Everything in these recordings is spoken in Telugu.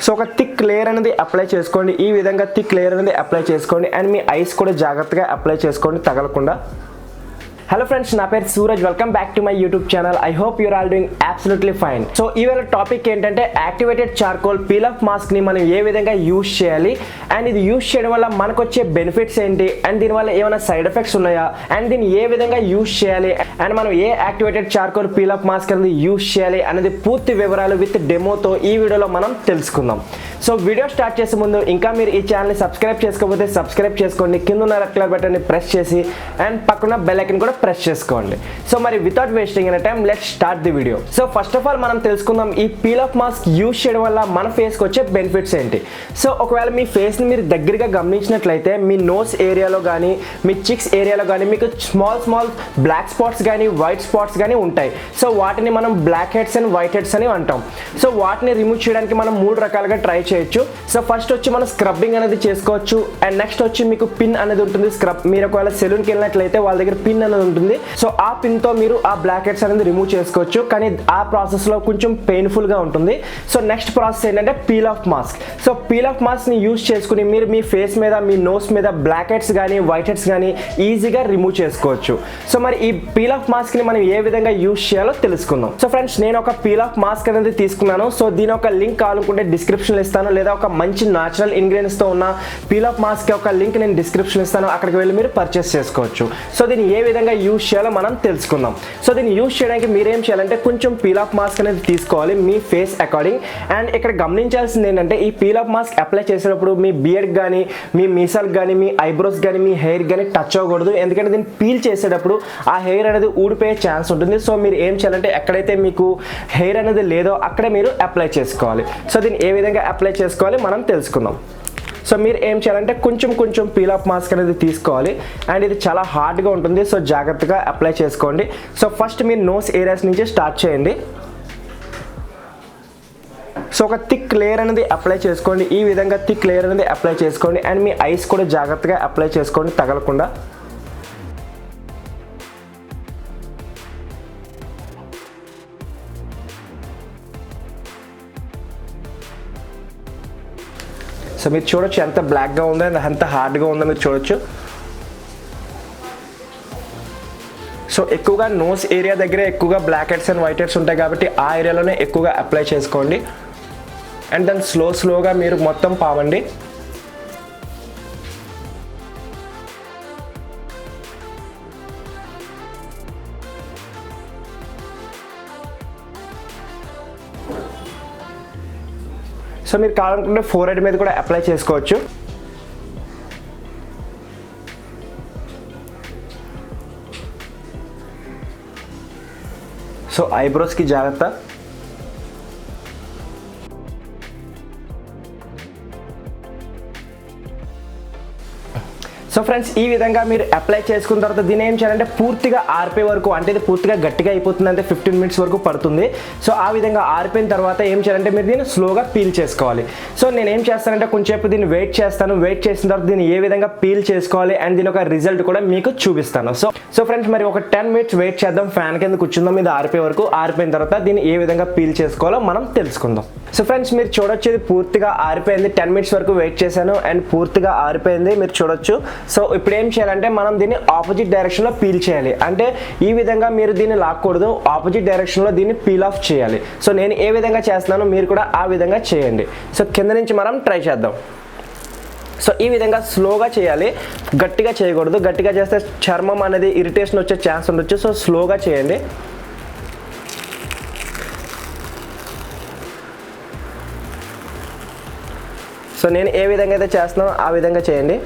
సో ఒక థిక్ లేయర్ అనేది అప్లై చేసుకోండి. ఈ విధంగా థిక్ లేయర్ అనేది అప్లై చేసుకోండి అండ్ మీ ఐస్ కూడా జాగ్రత్తగా అప్లై చేసుకోండి తగలకుండా. హలో ఫ్రెండ్స్, నా పేరు Suraj. Welcome back to my YouTube channel. I hope your all doing absolutely fine. So ఈవేళ టాపిక్ ఏంటంటే activated charcoal peel off mask ని మనం ఏ విధంగా యూజ్ చేయాలి అండ్ ఇది యూజ్ చేయడం వల్ల మనకు వచ్చే బెనిఫిట్స్ ఏంటి అండ్ దీనివల్ల ఏమైనా సైడ్ ఎఫెక్ట్స్ ఉన్నాయా అండ్ దీన్ని ఏ విధంగా యూజ్ చేయాలి అండ్ మనం ఏ activated charcoal peel off mask అనేది యూజ్ చేయాలి అనేది పూర్తి వివరాలు విత్ డెమోతో ఈ వీడియోలో మనం తెలుసుకుందాం. సో వీడియో స్టార్ట్ చేసే ముందు ఇంకా మీరు ఈ ఛానల్ని సబ్స్క్రైబ్ చేసుకోకపోతే సబ్స్క్రైబ్ చేసుకోండి, కింద ఉన్న రెడ్ కలర్ బటన్ని ప్రెస్ చేసి అండ్ పక్కన బెల్ ఐకాన్ కూడా ప్రెస్ చేసుకోండి. సో మరి without wasting any time let's start the video. So first of all మనం తెలుసుకుందాం ఈ పీల్ ఆఫ్ మాస్క్ యూజ్ చేయడం వల్ల మన ఫేస్కి వచ్చే బెనిఫిట్స్ ఏంటి. సో ఒకవేళ మీ ఫేస్ని మీరు దగ్గరగా గమనించినట్లయితే మీ నోస్ ఏరియాలో కానీ మీ చిక్స్ ఏరియాలో కానీ మీకు స్మాల్ బ్లాక్ స్పాట్స్ కానీ వైట్ స్పాట్స్ కానీ ఉంటాయి. సో వాటిని మనం blackheads and whiteheads అని అంటాం. సో వాటిని రిమూవ్ చేయడానికి మనం 3 రకాలుగా ట్రై చేయొచ్చు. సో ఫస్ట్ వచ్చి మనం స్క్రబ్బింగ్ అనేది చేసుకోవచ్చు అండ్ నెక్స్ట్ వచ్చి మీకు పిన్ అనేది ఉంటుంది. మీరు ఒకవేళ సెలూన్కి వెళ్ళినట్లయితే వాళ్ళ దగ్గర పిన్ అనేది ఉంటుంది. సో ఆ పిన్ తో మీరు ఆ బ్లాక్ హెడ్స్ అనేది రిమూవ్ చేసుకోవచ్చు, కానీ ఆ ప్రాసెస్ లో కొంచెం పెయిన్ఫుల్ గా ఉంటుంది. సో నెక్స్ట్ ప్రాసెస్ ఏంటంటే peel off mask. So peel off mask ని యూజ్ చేసుకుని మీరు మీ ఫేస్ మీద మీ నోస్ మీద బ్లాక్ హెడ్స్ కానీ వైట్ హెడ్స్ కానీ ఈజీగా రిమూవ్ చేసుకోవచ్చు. సో మరి ఈ పీల్ ఆఫ్ మాస్క్ ని మనం ఏ విధంగా యూజ్ చేయాలో తెలుసుకుందాం. సో ఫ్రెండ్స్, నేను ఒక పీల్ ఆఫ్ మాస్క్ అనేది తీసుకున్నాను. సో దీని ఒక లింక్ కావాలనుకుంటే డిస్క్రిప్షన్ ఇస్తాను, లేదా ఒక మంచి న్యాచురల్ ఇంగ్రీడియంట్స్ తో ఉన్న పీల్ ఆఫ్ మాస్క్ ఒక లింక్ నేను డిస్క్రిప్షన్ ఇస్తాను, అక్కడికి వెళ్ళి మీరు పర్చేస్ చేసుకోవచ్చు. సో దీన్ని ఏ విధంగా యూజ్ చేయాలో మనం తెలుసుకుందాం. సో దీన్ని యూజ్ చేయడానికి మీరేం చేయాలంటే కొంచెం పీల్ ఆఫ్ మాస్క్ అనేది తీసుకోవాలి మీ ఫేస్ అకార్డింగ్. అండ్ ఇక్కడ గమనించాల్సింది ఏంటంటే ఈ పీల్ ఆఫ్ మాస్క్ అప్లై చేసేటప్పుడు మీ బియర్డ్ కానీ మీ మీసాలకు కానీ మీ ఐబ్రోస్ కానీ మీ హెయిర్ కానీ టచ్ అవ్వకూడదు, ఎందుకంటే దీన్ని పీల్ చేసేటప్పుడు ఆ హెయిర్ అనేది ఊడిపోయే ఛాన్స్ ఉంటుంది. సో మీరు ఏం చేయాలంటే ఎక్కడైతే మీకు హెయిర్ అనేది లేదో అక్కడే మీరు అప్లై చేసుకోవాలి. సో దీన్ని ఏ విధంగా అప్లై చేసుకోవాలి మనం తెలుసుకుందాం. సో మీరు ఏం చేయాలంటే కొంచెం పీల్ ఆఫ్ మాస్క్ అనేది తీసుకోవాలి అండ్ ఇది చాలా హార్డ్గా ఉంటుంది. సో జాగ్రత్తగా అప్లై చేసుకోండి. సో ఫస్ట్ మీరు నోస్ ఏరియాస్ నుంచి స్టార్ట్ చేయండి. సో ఒక థిక్ లేయర్ అనేది అప్లై చేసుకోండి. ఈ విధంగా థిక్ లేయర్ అనేది అప్లై చేసుకోండి అండ్ మీ ఐస్ కూడా జాగ్రత్తగా అప్లై చేసుకోండి తగలకుండా. సో మీరు చూడొచ్చు ఎంత బ్లాక్గా ఉందో ఎంత హార్డ్గా ఉందో మీరు చూడొచ్చు. సో ఎక్కువగా నోస్ ఏరియా దగ్గర ఎక్కువగా blackheads and whiteheads ఉంటాయి కాబట్టి ఆ ఏరియాలోనే ఎక్కువగా అప్లై చేసుకోండి అండ్ దాన్ని స్లోగా మీరు మొత్తం పావండి. సో మీరు కావాలనుకుంటే ఫోర్ హెడ్ మీద కూడా అప్లై చేసుకోవచ్చు. సో ఐబ్రోస్కి జాగ్రత్త. సో ఫ్రెండ్స్, ఈ విధంగా మీరు అప్లై చేసుకున్న తర్వాత దీన్ని ఏం చేయాలంటే పూర్తిగా ఆరిపోయే వరకు, అంటే ఇది పూర్తిగా గట్టిగా అయిపోతుంది అంటే 15 మినిట్స్ వరకు పడుతుంది. సో ఆ విధంగా ఆరిపోయిన తర్వాత ఏం చేయాలంటే మీరు దీన్ని స్లోగా పీల్ చేసుకోవాలి. సో నేను ఏం చేస్తానంటే కొంచెంసేపు దీన్ని వెయిట్ చేస్తాను. వెయిట్ చేసిన తర్వాత దీన్ని ఏ విధంగా పీల్ చేసుకోవాలి అండ్ దీని ఒక రిజల్ట్ కూడా మీకు చూపిస్తాను. సో ఫ్రెండ్స్, మరి ఒక 10 మినిట్స్ వెయిట్ చేద్దాం, ఫ్యాన్ కింద కూర్చుందాం. ఇది ఆరిపోయే వరకు. ఆరిపోయిన తర్వాత దీన్ని ఏ విధంగా పీల్ చేసుకోవాలో మనం తెలుసుకుందాం. సో ఫ్రెండ్స్, మీరు చూడొచ్చు ఇది పూర్తిగా ఆరిపోయింది. 10 మినిట్స్ వరకు వెయిట్ చేశాను అండ్ పూర్తిగా ఆరిపోయింది మీరు చూడొచ్చు. సో ఇప్పుడు ఏం చేయాలంటే మనం దీన్ని ఆపోజిట్ డైరెక్షన్లో పీల్ చేయాలి. అంటే ఈ విధంగా మీరు దీన్ని లాక్కూడదు, ఆపోజిట్ డైరెక్షన్లో దీన్ని పీల్ ఆఫ్ చేయాలి. సో నేను ఏ విధంగా చేస్తున్నానో మీరు కూడా ఆ విధంగా చేయండి. సో కింద నుంచి మనం ట్రై చేద్దాం. సో ఈ విధంగా స్లోగా చేయాలి, గట్టిగా చేయకూడదు. గట్టిగా చేస్తే చర్మం అనేది ఇరిటేషన్ వచ్చే ఛాన్స్ ఉండొచ్చు. సో స్లోగా చేయండి. సో నేను ఏ విధంగా అయితే చేస్తున్నానో ఆ విధంగా చేయండి.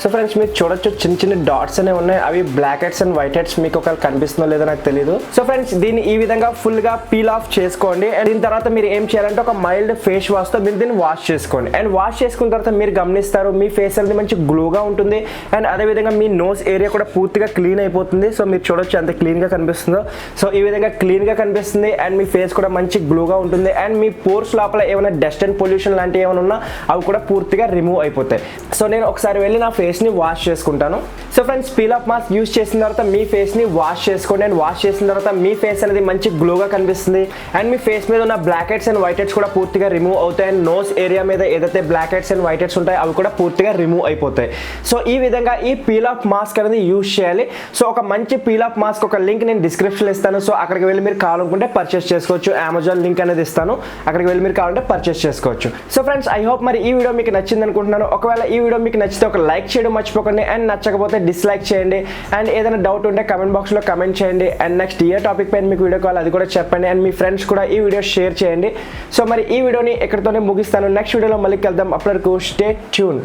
సో ఫ్రెండ్స్ మీరు చూడొచ్చు చిన్న డాట్స్ అనేవి ఉన్నాయి, అవి blackheads and whiteheads మీకు ఒకవేళ కనిపిస్తుందో లేదో నాకు తెలియదు. సో ఫ్రెండ్స్ దీన్ని ఈ విధంగా ఫుల్ గా పీల్ ఆఫ్ చేసుకోండి. అండ్ దీని తర్వాత మీరు ఏం చేయాలంటే ఒక మైల్డ్ ఫేస్ వాష్ తో మీరు దీన్ని వాష్ చేసుకోండి. అండ్ వాష్ చేసుకున్న తర్వాత మీరు గమనిస్తారు మీ ఫేస్ అనేది మంచి గ్లోగా ఉంటుంది. అండ్ అదే విధంగా మీ నోస్ ఏరియా కూడా పూర్తిగా క్లీన్ అయిపోతుంది. సో మీరు చూడొచ్చు ఎంత క్లీన్ గా కనిపిస్తుందో. సో ఈ విధంగా క్లీన్ గా కనిపిస్తుంది అండ్ మీ ఫేస్ కూడా మంచి గ్లోగా ఉంటుంది. అండ్ మీ పోర్స్ లోపల ఏమైనా డస్ట్ అండ్ పొల్యూషన్ లాంటివి ఏమైనా ఉన్నా అవి కూడా పూర్తిగా రిమూవ్ అయిపోతాయి. సో నేను ఒకసారి వెళ్ళి నా ఫేస్ ని వాష్ చేసుకుంటాను. So friends peel off mask use చేసిన తర్వాత మీ ఫేస్ ని వాష్ చేసుకోండి. అండ్ వాష్ చేసిన తర్వాత మీ ఫేస్ అనేది మంచి గ్లోగా కనిపిస్తుంది. అండ్ మీ ఫేస్ మీద ఉన్న blackheads and whiteheads కూడా పూర్తిగా రిమూవ్ అవుతాయి. అండ్ నోస్ ఏరియా మీద ఏదైతే blackheads and whiteheads ఉంటాయి అవి కూడా పూర్తిగా రిమూవ్ అయిపోతాయి. సో ఈ విధంగా ఈ పీల్ ఆఫ్ మాస్క్ అనేది యూస్ చేయాలి. సో ఒక మంచి పీల్ ఆఫ్ మాస్క్ ఒక లింక్ నేను డిస్క్రిప్షన్ ఇస్తాను. సో అక్కడికి వెళ్ళి మీరు కావాలనుకుంటే పర్చేస్ చేసుకోవచ్చు. అమెజాన్ లింక్ అనేది ఇస్తాను, అక్కడికి వెళ్ళి మీరు కావాలంటే పర్చేస్ చేసుకోవచ్చు. సో ఫ్రెండ్స్ ఐ హోప్ మరి ఈ వీడియో మీకు నచ్చింది అనుకుంటున్నాను. ఒకవేళ ఈ వీడియో మీకు నచ్చితే ఒక లైక్ చేయడం మర్చిపోకండి. అండ్ నచ్చకపోతే డిస్లైక్ చేయండి. అండ్ ఏదైనా డౌట్ ఉంటే కమెంట్ బాక్స్ లో కమెంట్ చేయండి. అండ్ నెక్స్ట్ ఏ టాపిక్ పైన మీకు వీడియో కావాలి అది కూడా చెప్పండి. అండ్ మీ ఫ్రెండ్స్ కూడా ఈ వీడియో షేర్ చేయండి. సో మరి ఈ వీడియోని ఎక్కడితోనే ముగిస్తాను. నెక్స్ట్ వీడియోలో మళ్ళీ కలుద్దాం. అప్పటివరకు స్టే ట్యూన్.